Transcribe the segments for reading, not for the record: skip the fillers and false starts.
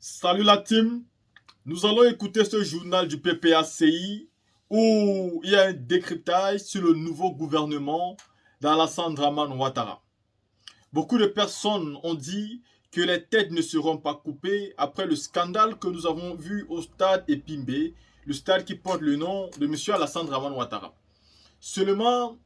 Salut la team, nous allons écouter ce journal du PPACI où il y a un décryptage sur le nouveau gouvernement d'Alassane Dramane Ouattara. Beaucoup de personnes ont dit que les têtes ne seront pas coupées après le scandale que nous avons vu au stade Epimbe, le stade qui porte le nom de M. Alassane Dramane Ouattara. Seulement,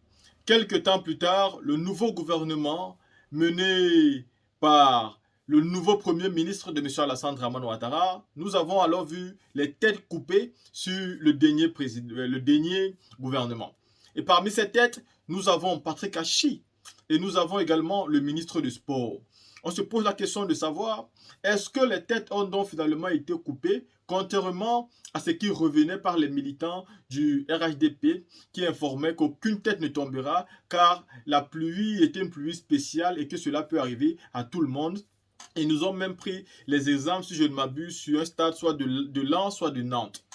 quelques temps plus tard, le nouveau gouvernement mené par le nouveau premier ministre de M. Alassane Dramane Ouattara, nous avons alors vu les têtes coupées sur le dernier gouvernement. Et parmi ces têtes, nous avons Patrick Hachi et nous avons également le ministre du Sport. On se pose la question de savoir, est-ce que les têtes ont donc finalement été coupées, contrairement à ce qui revenait par les militants du RHDP qui informaient qu'aucune tête ne tombera car la pluie était une pluie spéciale et que cela peut arriver à tout le monde. Et nous ont même pris les exemples, si je ne m'abuse, sur un stade soit de Lens, soit de Nantes.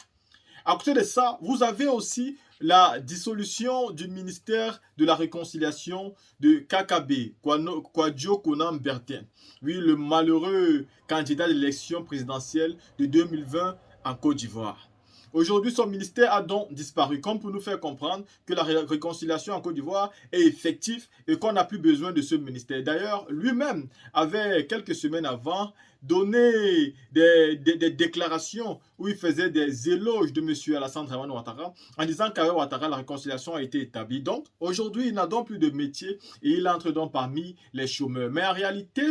À côté de ça, vous avez aussi la dissolution du ministère de la Réconciliation de KKB, Kwadjo Konam Bertin. Oui, le malheureux candidat de l'élection présidentielle de 2020 en Côte d'Ivoire. Aujourd'hui, son ministère a donc disparu, comme pour nous faire comprendre que la réconciliation en Côte d'Ivoire est effective et qu'on n'a plus besoin de ce ministère. D'ailleurs, lui-même avait, quelques semaines avant, donné des déclarations où il faisait des éloges de M. Alassane Dramane Ouattara en disant qu'avec Ouattara, la réconciliation a été établie. Donc, aujourd'hui, il n'a donc plus de métier et il entre donc parmi les chômeurs. Mais en réalité,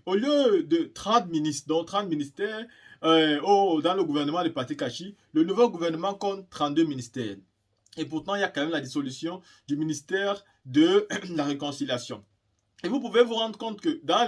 au lieu de 30 ministres, dont 30 ministères, dans le gouvernement de Patrick Hachi, le nouveau gouvernement compte 32 ministères. Et pourtant, il y a quand même la dissolution du ministère de la Réconciliation. Et vous pouvez vous rendre compte que dans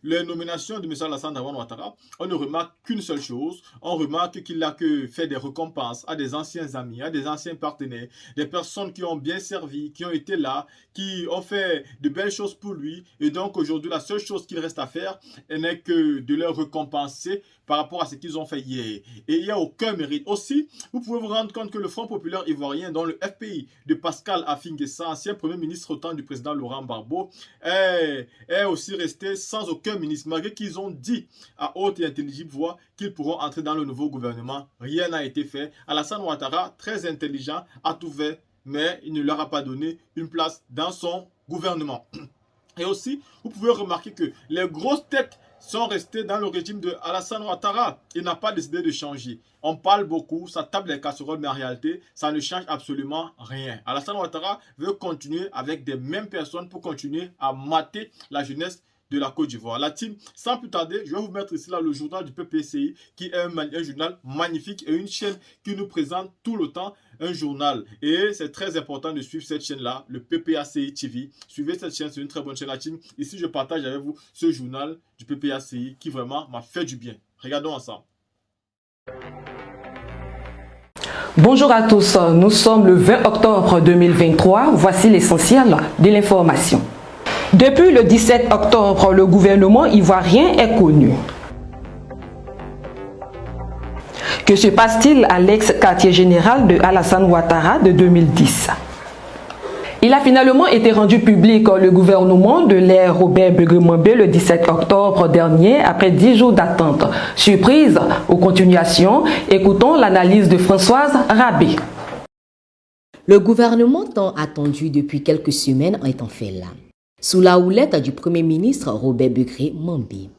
les nominations de M. Alassane Dramane Ouattara, on ne remarque qu'une seule chose. On remarque qu'il a que fait des récompenses à des anciens amis, à des anciens partenaires, des personnes qui ont bien servi, qui ont été là, qui ont fait de belles choses pour lui. Et donc aujourd'hui, la seule chose qu'il reste à faire n'est que de leur récompenser par rapport à ce qu'ils ont fait hier. Et il n'y a aucun mérite. Aussi, vous pouvez vous rendre compte que le Front populaire ivoirien, dont le FPI de Pascal Affi-N'Guessan, ancien premier ministre au temps du président Laurent Gbagbo, est aussi resté sans aucun ministre, malgré qu'ils ont dit à haute et intelligible voix qu'ils pourront entrer dans le nouveau gouvernement. Rien n'a été fait. Alassane Ouattara, très intelligent, a tout fait, mais il ne leur a pas donné une place dans son gouvernement. Et aussi, vous pouvez remarquer que les grosses têtes sont restés dans le régime de Alassane Ouattara. Il n'a pas décidé de changer. On parle beaucoup, ça tape les casseroles, mais en réalité, ça ne change absolument rien. Alassane Ouattara veut continuer avec des mêmes personnes pour continuer à mater la jeunesse de la Côte d'Ivoire. La team, sans plus tarder, je vais vous mettre ici là le journal du PPCI qui est un journal magnifique et une chaîne qui nous présente tout le temps un journal. Et c'est très important de suivre cette chaîne-là, le PPACI TV. Suivez cette chaîne, c'est une très bonne chaîne la team. Ici, je partage avec vous ce journal du PPACI qui vraiment m'a fait du bien. Regardons ensemble. Bonjour à tous, nous sommes le 20 octobre 2023. Voici l'essentiel de l'information. Depuis le 17 octobre, le gouvernement ivoirien est connu. Que se passe-t-il à l'ex-quartier général de Alassane Ouattara de 2010? Il a finalement été rendu public le gouvernement de l'ère Robert Begré-Mambé le 17 octobre dernier après 10 jours d'attente. Surprise aux continuations, écoutons l'analyse de Françoise Rabé. Le gouvernement tant attendu depuis quelques semaines est en fait là, sous la houlette du Premier ministre Robert Begré-Mambé.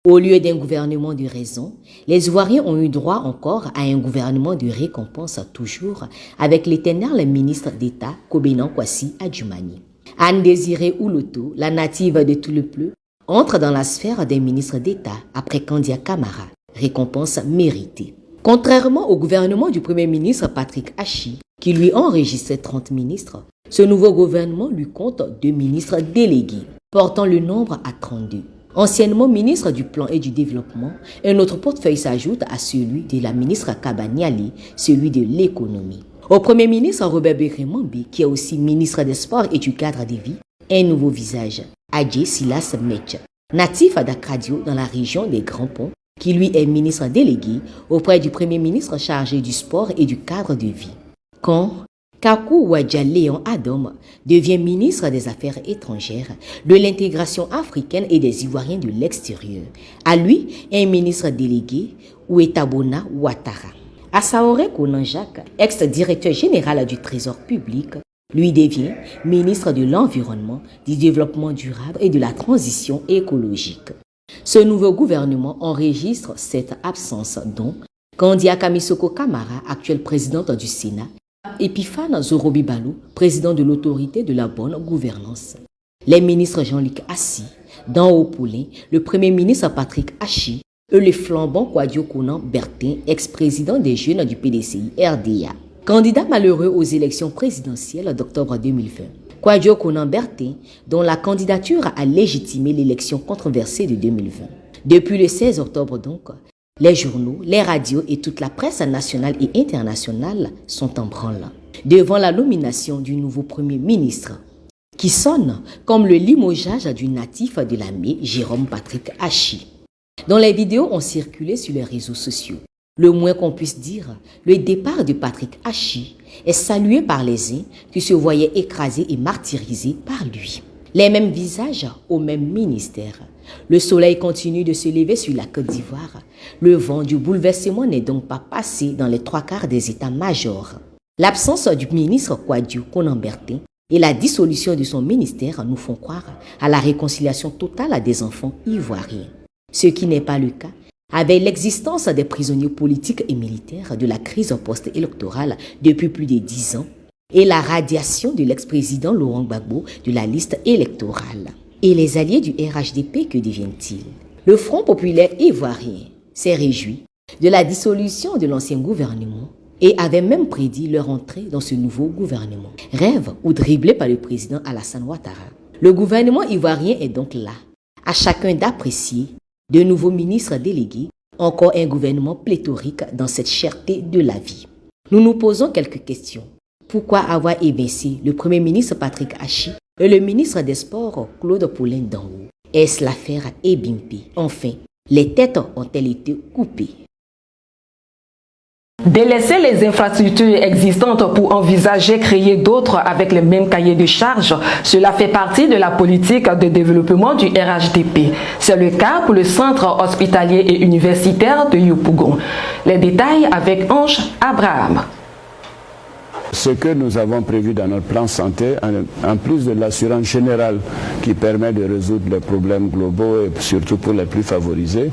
Au lieu d'un gouvernement de raison, les Ivoiriens ont eu droit encore à un gouvernement de récompense toujours avec l'éternel ministre d'État Kobenan Kwasi Adjumani. Anne Désirée Ouloto, la native de Touloupleu, entre dans la sphère des ministres d'État après Kandia Camara, récompense méritée. Contrairement au gouvernement du Premier ministre Patrick Hachi, qui lui enregistrait 30 ministres, ce nouveau gouvernement lui compte 2 ministres délégués, portant le nombre à 32. Anciennement ministre du Plan et du Développement, un autre portefeuille s'ajoute à celui de la ministre Kabaniali, celui de l'économie. Au Premier ministre Robert Begré-Mambé, qui est aussi ministre des Sports et du Cadre de vie, un nouveau visage, Adjé Silas Metch, natif d'Akradio dans la région des Grands Ponts, qui lui est ministre délégué auprès du Premier ministre chargé du Sport et du Cadre de vie. Quand Kakou Wadja-Léon Adom devient ministre des Affaires étrangères, de l'intégration africaine et des Ivoiriens de l'extérieur. À lui, un ministre délégué, Ouettabona Ouattara. Assaoré Konan-Jacques, ex-directeur général du Trésor public, lui devient ministre de l'Environnement, du Développement durable et de la Transition écologique. Ce nouveau gouvernement enregistre cette absence dont Kandia Kamisoko Kamara, actuelle présidente du Sénat, Epiphane Zorobi Balou, président de l'autorité de la bonne gouvernance. Les ministres Jean-Luc Assi, Dan Opoulin, le premier ministre Patrick Hachi et le flambant Kouadio Konan Bertin, ex-président des jeunes du PDCI RDA. Candidat malheureux aux élections présidentielles d'octobre 2020. Kouadio Konan Bertin, dont la candidature a légitimé l'élection controversée de 2020. Depuis le 16 octobre donc, les journaux, les radios et toute la presse nationale et internationale sont en branle devant la nomination du nouveau Premier ministre, qui sonne comme le limogeage du natif de l'armée Jérôme Patrick Hachi, dont les vidéos ont circulé sur les réseaux sociaux. Le moins qu'on puisse dire, le départ de Patrick Hachi est salué par les uns qui se voyaient écrasés et martyrisés par lui. Les mêmes visages au même ministère. Le soleil continue de se lever sur la Côte d'Ivoire. Le vent du bouleversement n'est donc pas passé dans les 3/4 des états-majors. L'absence du ministre Kouadio Konan Bertin et la dissolution de son ministère nous font croire à la réconciliation totale des enfants ivoiriens. Ce qui n'est pas le cas avec l'existence des prisonniers politiques et militaires de la crise post-électorale depuis plus de 10 ans et la radiation de l'ex-président Laurent Gbagbo de la liste électorale. Et les alliés du RHDP, que deviennent-ils? Le Front populaire ivoirien s'est réjoui de la dissolution de l'ancien gouvernement et avait même prédit leur entrée dans ce nouveau gouvernement. Rêve ou dribblé par le président Alassane Ouattara. Le gouvernement ivoirien est donc là, à chacun d'apprécier de nouveaux ministres délégués, encore un gouvernement pléthorique dans cette cherté de la vie. Nous nous posons quelques questions. Pourquoi avoir évincé le Premier ministre Patrick Hachi et le ministre des Sports Claude Paulin Dango? Est-ce l'affaire Ebimpe? Enfin, les têtes ont-elles été coupées? Délaisser les infrastructures existantes pour envisager créer d'autres avec les mêmes cahiers de charges, cela fait partie de la politique de développement du RHDP. C'est le cas pour le centre hospitalier et universitaire de Yopougon. Les détails avec Ange Abraham. Ce que nous avons prévu dans notre plan santé, en plus de l'assurance générale qui permet de résoudre les problèmes globaux et surtout pour les plus favorisés,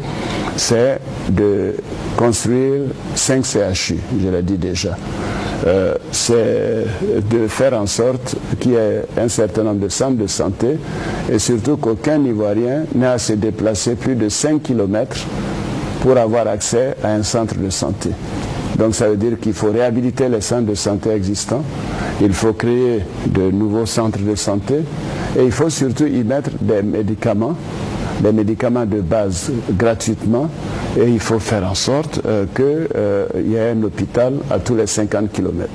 c'est de construire 5 CHU, je l'ai dit déjà. C'est de faire en sorte qu'il y ait un certain nombre de centres de santé et surtout qu'aucun Ivoirien n'ait à se déplacer plus de 5 km pour avoir accès à un centre de santé. Donc ça veut dire qu'il faut réhabiliter les centres de santé existants, il faut créer de nouveaux centres de santé et il faut surtout y mettre des médicaments de base gratuitement et il faut faire en sorte qu'il y ait un hôpital à tous les 50 km.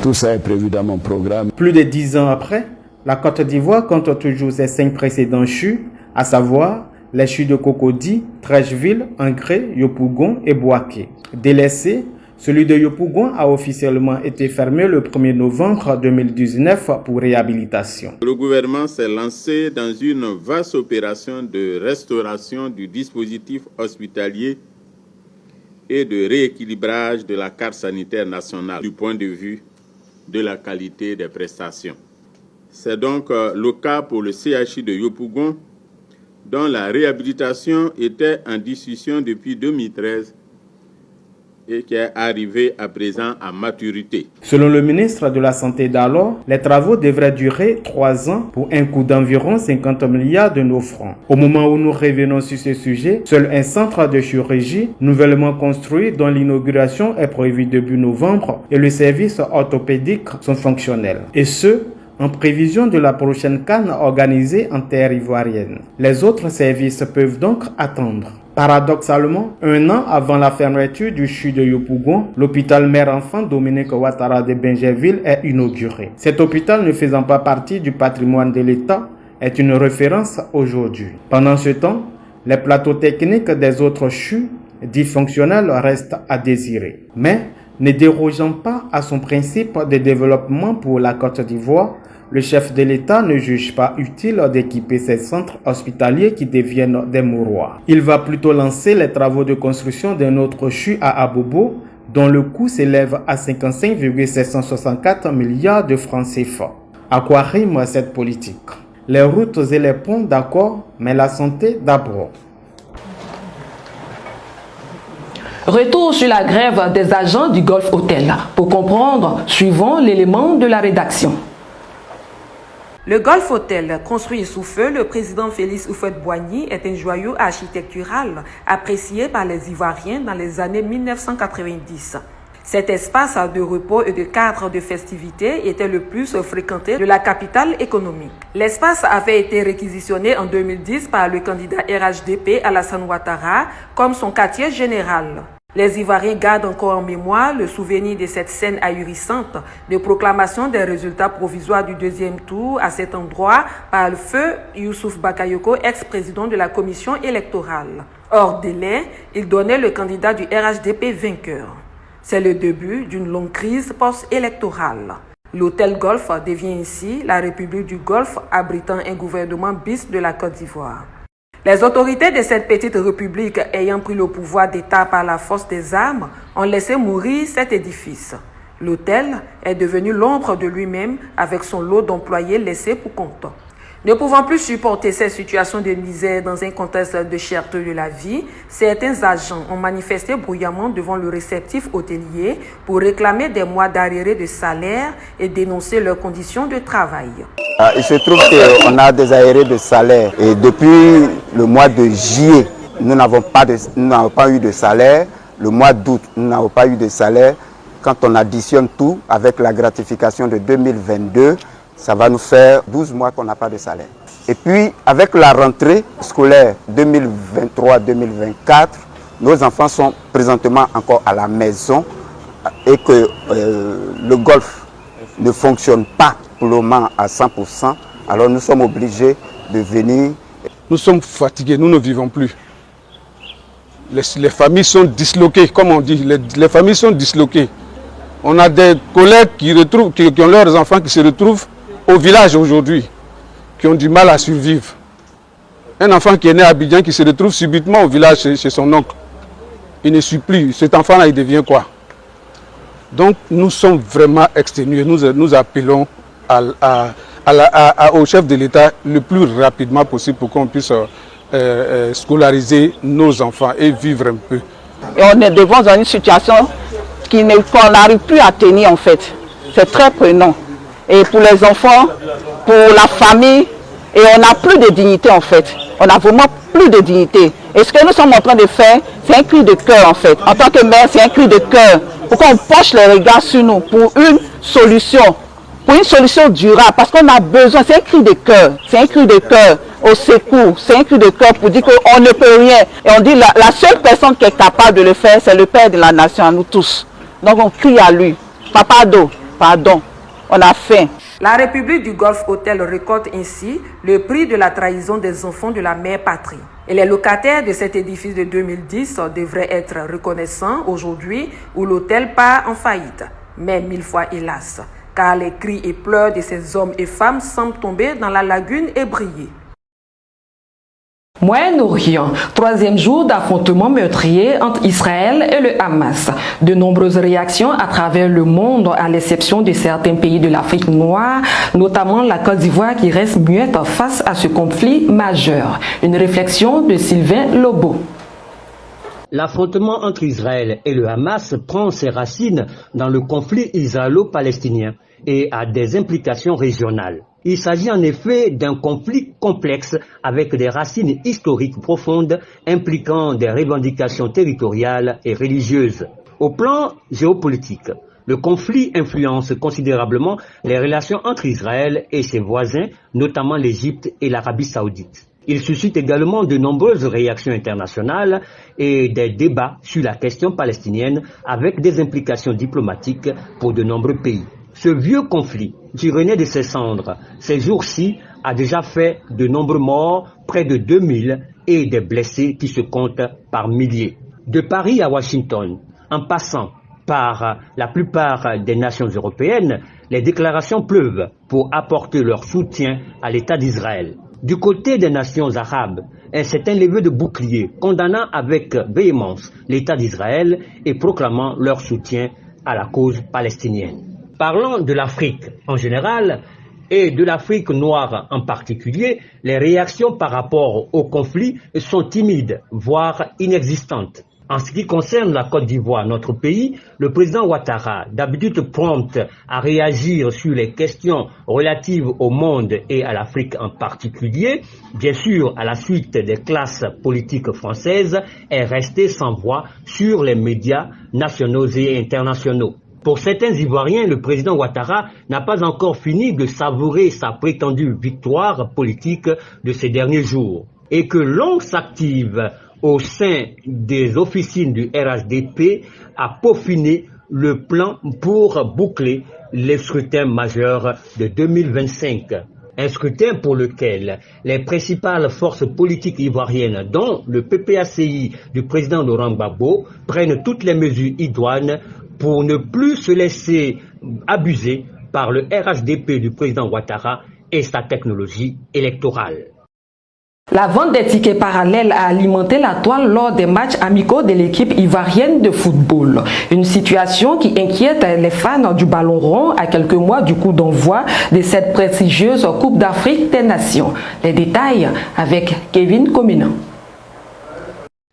Tout ça est prévu dans mon programme. Plus de 10 ans après, la Côte d'Ivoire compte toujours ses 5 précédents CHU, à savoir les CHU de Cocody, Trècheville, Angré, Yopougon et Bouaké. Délaissé, celui de Yopougon a officiellement été fermé le 1er novembre 2019 pour réhabilitation. Le gouvernement s'est lancé dans une vaste opération de restauration du dispositif hospitalier et de rééquilibrage de la carte sanitaire nationale du point de vue de la qualité des prestations. C'est donc le cas pour le CHU de Yopougon, dont la réhabilitation était en discussion depuis 2013 et qui est arrivé à présent à maturité. Selon le ministre de la Santé d'alors, les travaux devraient durer 3 ans pour un coût d'environ 50 milliards de nos francs. Au moment où nous revenons sur ce sujet, seul un centre de chirurgie nouvellement construit dont l'inauguration est prévue début novembre et le service orthopédique sont fonctionnels. Et ce, en prévision de la prochaine CAN organisée en terre ivoirienne. Les autres services peuvent donc attendre. Paradoxalement, 1 an avant la fermeture du CHU de Yopougon, l'hôpital mère-enfant Dominique Ouattara de Bingerville est inauguré. Cet hôpital, ne faisant pas partie du patrimoine de l'État, est une référence aujourd'hui. Pendant ce temps, les plateaux techniques des autres CHU dits fonctionnels restent à désirer. Mais Ne dérogeant pas à son principe de développement pour la Côte d'Ivoire, le chef de l'État ne juge pas utile d'équiper ces centres hospitaliers qui deviennent des mouroirs. Il va plutôt lancer les travaux de construction d'un autre CHU à Abobo, dont le coût s'élève à 55,764 milliards de francs CFA. À quoi rime cette politique? Les routes et les ponts, d'accord, mais la santé d'abord. Retour sur la grève des agents du Golf Hotel. Pour comprendre, suivons l'élément de la rédaction. Le Golf Hotel, construit sous feu, le président Félix Houphouët-Boigny est un joyau architectural apprécié par les Ivoiriens dans les années 1990. Cet espace de repos et de cadre de festivités était le plus fréquenté de la capitale économique. L'espace avait été réquisitionné en 2010 par le candidat RHDP Alassane Ouattara comme son quartier général. Les Ivoiriens gardent encore en mémoire le souvenir de cette scène ahurissante de proclamation des résultats provisoires du deuxième tour à cet endroit par le feu Youssouf Bakayoko, ex-président de la commission électorale. Hors délai, il donnait le candidat du RHDP vainqueur. C'est le début d'une longue crise post-électorale. L'hôtel Golf devient ainsi la République du Golfe, abritant un gouvernement bis de la Côte d'Ivoire. Les autorités de cette petite république ayant pris le pouvoir d'État par la force des armes ont laissé mourir cet édifice. L'hôtel est devenu l'ombre de lui-même avec son lot d'employés laissés pour compte. Ne pouvant plus supporter cette situation de misère dans un contexte de cherté de la vie, certains agents ont manifesté bruyamment devant le réceptif hôtelier pour réclamer des mois d'arriérés de salaire et dénoncer leurs conditions de travail. Il se trouve qu'on a des arriérés de salaire et depuis le mois de juillet, nous n'avons pas eu de salaire. Le mois d'août, nous n'avons pas eu de salaire. Quand on additionne tout avec la gratification de 2022, ça va nous faire 12 mois qu'on n'a pas de salaire. Et puis, avec la rentrée scolaire 2023-2024, nos enfants sont présentement encore à la maison et que le golf ne fonctionne pas pour le moment à 100%. Alors nous sommes obligés de venir. Nous sommes fatigués, nous ne vivons plus. Les familles sont disloquées, comme on dit, les familles sont disloquées. On a des collègues qui ont leurs enfants qui se retrouvent au village aujourd'hui, qui ont du mal à survivre. Un enfant qui est né à Abidjan qui se retrouve subitement au village chez son oncle. Il ne suit plus. Cet enfant-là, il devient quoi? Donc nous sommes vraiment exténués. Nous appelons au chef de l'État le plus rapidement possible pour qu'on puisse scolariser nos enfants et vivre un peu. Et on est devant une situation qu'on n'arrive plus à tenir en fait. C'est très prenant. Et pour les enfants, pour la famille, et on n'a plus de dignité en fait. On n'a vraiment plus de dignité. Et ce que nous sommes en train de faire, c'est un cri de cœur en fait. En tant que mère, c'est un cri de cœur. Pour qu'on penche les regards sur nous, pour une solution durable. Parce qu'on a besoin, c'est un cri de cœur. C'est un cri de cœur au secours. C'est un cri de cœur pour dire qu'on ne peut rien. Et on dit la seule personne qui est capable de le faire, c'est le Père de la Nation, à nous tous. Donc on crie à lui. Papa d'eau, pardon. On a faim. La République du Golf Hotel récolte ainsi le prix de la trahison des enfants de la mère patrie. Et les locataires de cet édifice de 2010 devraient être reconnaissants aujourd'hui où l'hôtel part en faillite. Mais 1000 fois hélas, car les cris et pleurs de ces hommes et femmes semblent tomber dans la lagune et briller. Moyen-Orient, troisième jour d'affrontement meurtrier entre Israël et le Hamas. De nombreuses réactions à travers le monde, à l'exception de certains pays de l'Afrique noire, notamment la Côte d'Ivoire qui reste muette face à ce conflit majeur. Une réflexion de Sylvain Lobo. L'affrontement entre Israël et le Hamas prend ses racines dans le conflit israélo-palestinien et a des implications régionales. Il s'agit en effet d'un conflit complexe avec des racines historiques profondes impliquant des revendications territoriales et religieuses. Au plan géopolitique, le conflit influence considérablement les relations entre Israël et ses voisins, notamment l'Égypte et l'Arabie saoudite. Il suscite également de nombreuses réactions internationales et des débats sur la question palestinienne avec des implications diplomatiques pour de nombreux pays. Ce vieux conflit, qui renaît de ses cendres, ces jours-ci, a déjà fait de nombreux morts, près de 2000, et des blessés qui se comptent par milliers. De Paris à Washington, en passant par la plupart des nations européennes, les déclarations pleuvent pour apporter leur soutien à l'État d'Israël. Du côté des nations arabes, c'est un lever de bouclier condamnant avec véhémence l'État d'Israël et proclamant leur soutien à la cause palestinienne. Parlant de l'Afrique en général et de l'Afrique noire en particulier, les réactions par rapport au conflit sont timides, voire inexistantes. En ce qui concerne la Côte d'Ivoire, notre pays, le président Ouattara, d'habitude prompt à réagir sur les questions relatives au monde et à l'Afrique en particulier, bien sûr à la suite des classes politiques françaises, est resté sans voix sur les médias nationaux et internationaux. Pour certains Ivoiriens, le président Ouattara n'a pas encore fini de savourer sa prétendue victoire politique de ces derniers jours et que l'on s'active au sein des officines du RHDP à peaufiner le plan pour boucler les scrutins majeurs de 2025. Un scrutin pour lequel les principales forces politiques ivoiriennes, dont le PPACI du président Laurent Gbagbo, prennent toutes les mesures idoines pour ne plus se laisser abuser par le RHDP du président Ouattara et sa technologie électorale. La vente des tickets parallèles a alimenté la toile lors des matchs amicaux de l'équipe ivoirienne de football. Une situation qui inquiète les fans du ballon rond à quelques mois du coup d'envoi de cette prestigieuse Coupe d'Afrique des Nations. Les détails avec Kevin Comina.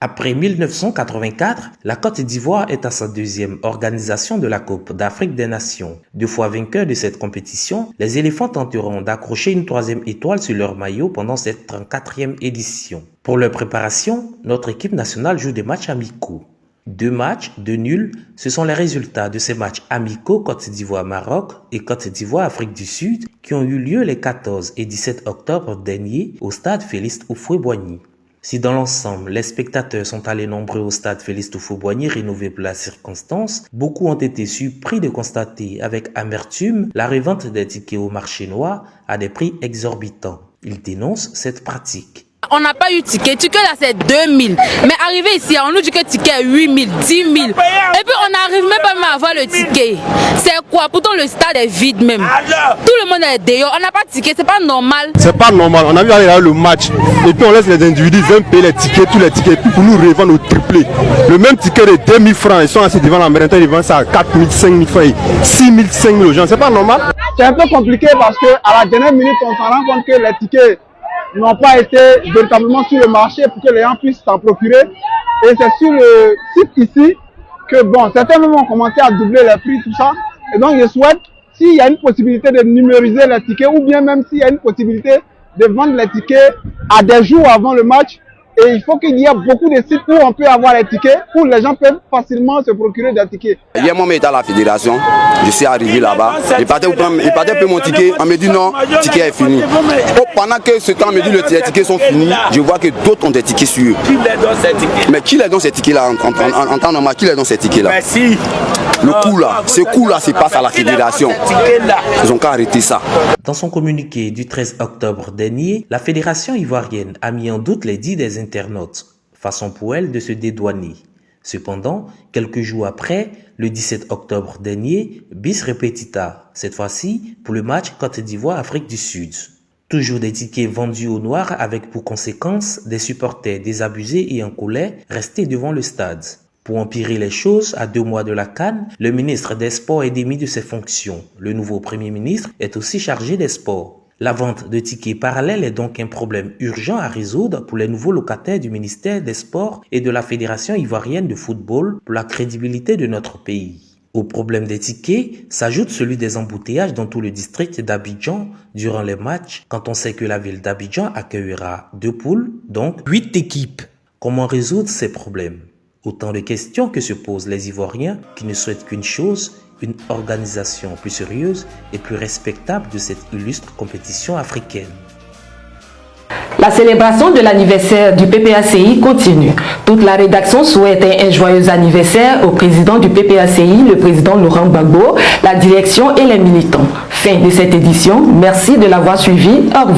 Après 1984, la Côte d'Ivoire est à sa deuxième organisation de la Coupe d'Afrique des Nations. 2 fois vainqueurs de cette compétition, les éléphants tenteront d'accrocher une 3e étoile sur leur maillot pendant cette 34e édition. Pour leur préparation, notre équipe nationale joue des matchs amicaux. 2 matchs, 2 nuls, ce sont les résultats de ces matchs amicaux Côte d'Ivoire-Maroc et Côte d'Ivoire-Afrique du Sud qui ont eu lieu les 14 et 17 octobre dernier au stade Félix Houphouët-Boigny. Si dans l'ensemble, les spectateurs sont allés nombreux au stade Félix Houphouët-Boigny rénové pour la circonstance, beaucoup ont été surpris de constater avec amertume la revente des tickets au marché noir à des prix exorbitants. Ils dénoncent cette pratique. On n'a pas eu ticket. Ticket là c'est 2000. Mais arrivé ici, on nous dit que ticket 8000, 10 000. Et puis on n'arrive même pas à avoir le ticket. C'est quoi? Pourtant le stade est vide même. Tout le monde est dehors. On n'a pas de ticket. C'est pas normal. C'est pas normal. On a vu aller le match. Et puis on laisse les individus viennent payer les tickets, tous les tickets, pour nous revendre au triplé. Le même ticket de 2000 francs, ils sont assis devant la mère, ils vendent ça à 4000, 5000 francs, 6000, 5000 aux gens. C'est pas normal. C'est un peu compliqué parce que à la dernière minute, on s'en rend compte que les tickets n'ont pas été véritablement sur le marché pour que les gens puissent s'en procurer. Et c'est sur le site ici que, bon, certains même ont commencé à doubler les prix, tout ça. Et donc, je souhaite, s'il y a une possibilité de numériser les tickets, ou bien même s'il y a une possibilité de vendre les tickets à des jours avant le match, et il faut qu'il y ait beaucoup de sites où on peut avoir les tickets, où les gens peuvent facilement se procurer des tickets. Hier, moi, j'étais à la fédération, je suis arrivé là-bas, il partait pour mon ticket, on me dit non, le ticket est fini. Oh, pendant que ce temps, on me dit les tickets sont finis, je vois que d'autres ont des tickets sur eux. Qui les donne ces tickets? Mais qui les donne ces tickets-là en temps normal? Qui les donne ces tickets-là? Merci. Le coup là, ce coup-là se passe à la fédération. Ils ont qu'à arrêter ça. Dans son communiqué du 13 octobre dernier, la fédération ivoirienne a mis en doute les dits des internautes, façon pour elle de se dédouaner. Cependant, quelques jours après, le 17 octobre dernier, bis repetita, cette fois-ci pour le match Côte d'Ivoire-Afrique du Sud. Toujours des tickets vendus au noir avec pour conséquence des supporters désabusés et en colère restés devant le stade. Pour empirer les choses, à 2 mois de la CAN, le ministre des Sports est démis de ses fonctions. Le nouveau Premier ministre est aussi chargé des sports. La vente de tickets parallèles est donc un problème urgent à résoudre pour les nouveaux locataires du ministère des Sports et de la Fédération ivoirienne de football pour la crédibilité de notre pays. Au problème des tickets s'ajoute celui des embouteillages dans tout le district d'Abidjan durant les matchs, quand on sait que la ville d'Abidjan accueillera 2 poules, donc 8 équipes. Comment résoudre ces problèmes? Autant de questions que se posent les Ivoiriens qui ne souhaitent qu'une chose, une organisation plus sérieuse et plus respectable de cette illustre compétition africaine. La célébration de l'anniversaire du PPACI continue. Toute la rédaction souhaite un joyeux anniversaire au président du PPACI, le président Laurent Gbagbo, la direction et les militants. Fin de cette édition. Merci de l'avoir suivi. Au revoir.